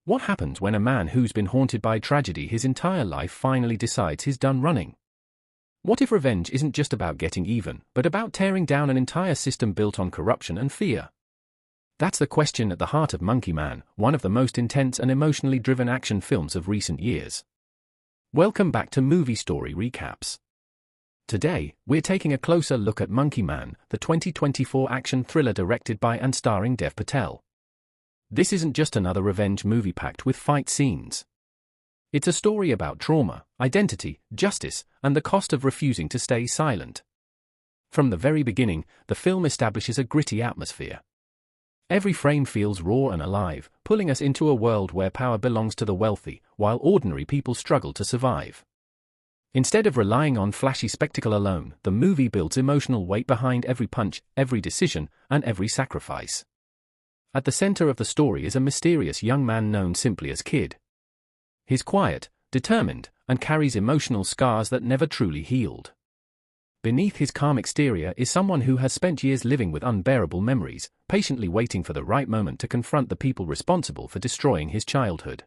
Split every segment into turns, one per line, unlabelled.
What happens when a man who's been haunted by tragedy his entire life finally decides he's done running? What if revenge isn't just about getting even, but about tearing down an entire system built on corruption and fear? That's the question at the heart of Monkey Man, one of the most intense and emotionally driven action films of recent years. Welcome back to Movie Story Recaps. Today, we're taking a closer look at Monkey Man, the 2024 action thriller directed by and starring Dev Patel. This isn't just another revenge movie packed with fight scenes. It's a story about trauma, identity, justice, and the cost of refusing to stay silent. From the very beginning, the film establishes a gritty atmosphere. Every frame feels raw and alive, pulling us into a world where power belongs to the wealthy, while ordinary people struggle to survive. Instead of relying on flashy spectacle alone, the movie builds emotional weight behind every punch, every decision, and every sacrifice. At the center of the story is a mysterious young man known simply as Kid. He's quiet, determined, and carries emotional scars that never truly healed. Beneath his calm exterior is someone who has spent years living with unbearable memories, patiently waiting for the right moment to confront the people responsible for destroying his childhood.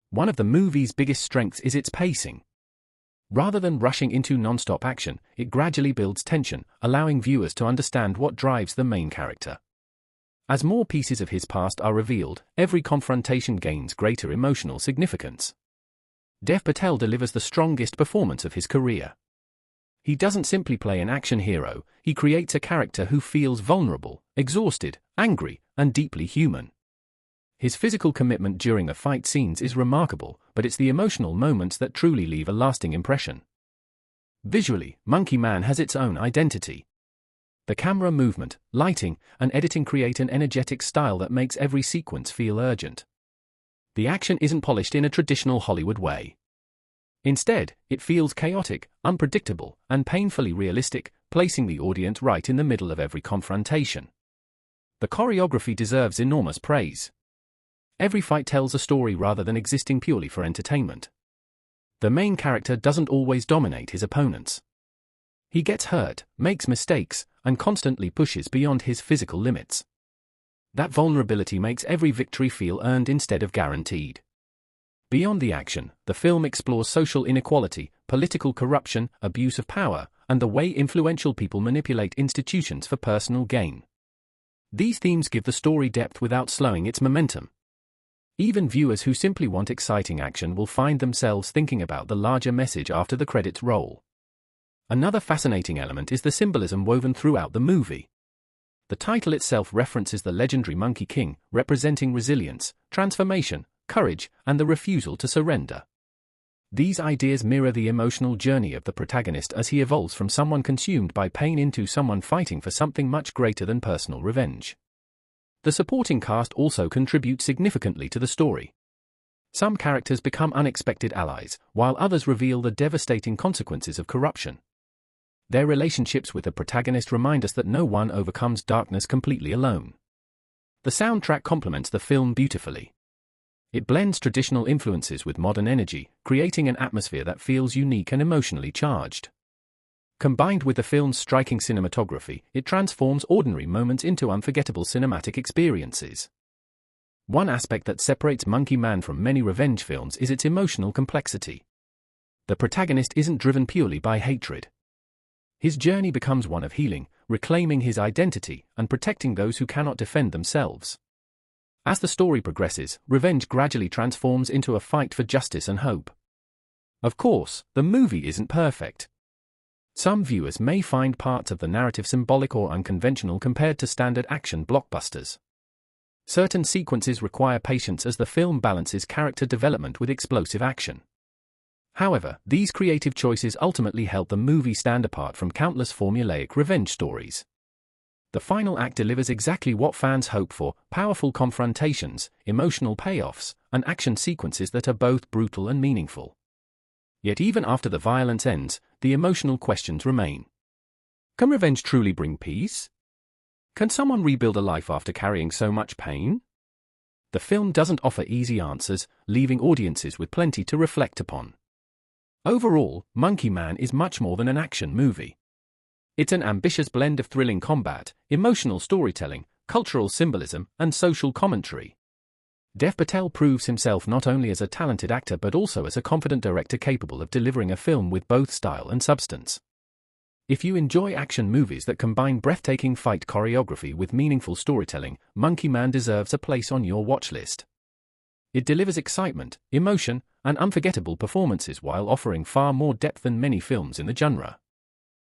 One of the movie's biggest strengths is its pacing. Rather than rushing into non-stop action, it gradually builds tension, allowing viewers to understand what drives the main character. As more pieces of his past are revealed, every confrontation gains greater emotional significance. Dev Patel delivers the strongest performance of his career. He doesn't simply play an action hero, he creates a character who feels vulnerable, exhausted, angry, and deeply human. His physical commitment during the fight scenes is remarkable, but it's the emotional moments that truly leave a lasting impression. Visually, Monkey Man has its own identity. The camera movement, lighting, and editing create an energetic style that makes every sequence feel urgent. The action isn't polished in a traditional Hollywood way. Instead, it feels chaotic, unpredictable, and painfully realistic, placing the audience right in the middle of every confrontation. The choreography deserves enormous praise. Every fight tells a story rather than existing purely for entertainment. The main character doesn't always dominate his opponents. He gets hurt, makes mistakes, and constantly pushes beyond his physical limits. That vulnerability makes every victory feel earned instead of guaranteed. Beyond the action, the film explores social inequality, political corruption, abuse of power, and the way influential people manipulate institutions for personal gain. These themes give the story depth without slowing its momentum. Even viewers who simply want exciting action will find themselves thinking about the larger message after the credits roll. Another fascinating element is the symbolism woven throughout the movie. The title itself references the legendary Monkey King, representing resilience, transformation, courage, and the refusal to surrender. These ideas mirror the emotional journey of the protagonist as he evolves from someone consumed by pain into someone fighting for something much greater than personal revenge. The supporting cast also contributes significantly to the story. Some characters become unexpected allies, while others reveal the devastating consequences of corruption. Their relationships with the protagonist remind us that no one overcomes darkness completely alone. The soundtrack complements the film beautifully. It blends traditional influences with modern energy, creating an atmosphere that feels unique and emotionally charged. Combined with the film's striking cinematography, it transforms ordinary moments into unforgettable cinematic experiences. One aspect that separates Monkey Man from many revenge films is its emotional complexity. The protagonist isn't driven purely by hatred. His journey becomes one of healing, reclaiming his identity, and protecting those who cannot defend themselves. As the story progresses, revenge gradually transforms into a fight for justice and hope. Of course, the movie isn't perfect. Some viewers may find parts of the narrative symbolic or unconventional compared to standard action blockbusters. Certain sequences require patience as the film balances character development with explosive action. However, these creative choices ultimately help the movie stand apart from countless formulaic revenge stories. The final act delivers exactly what fans hope for: powerful confrontations, emotional payoffs, and action sequences that are both brutal and meaningful. Yet even after the violence ends, the emotional questions remain. Can revenge truly bring peace? Can someone rebuild a life after carrying so much pain? The film doesn't offer easy answers, leaving audiences with plenty to reflect upon. Overall, Monkey Man is much more than an action movie. It's an ambitious blend of thrilling combat, emotional storytelling, cultural symbolism, and social commentary. Dev Patel proves himself not only as a talented actor but also as a confident director capable of delivering a film with both style and substance. If you enjoy action movies that combine breathtaking fight choreography with meaningful storytelling, Monkey Man deserves a place on your watch list. It delivers excitement, emotion, and unforgettable performances while offering far more depth than many films in the genre.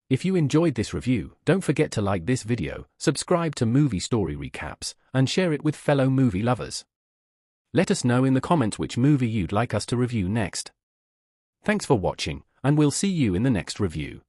If you enjoyed this review, don't forget to like this video, subscribe to Movie Story Recaps, and share it with fellow movie lovers. Let us know in the comments which movie you'd like us to review next. Thanks for watching, and we'll see you in the next review.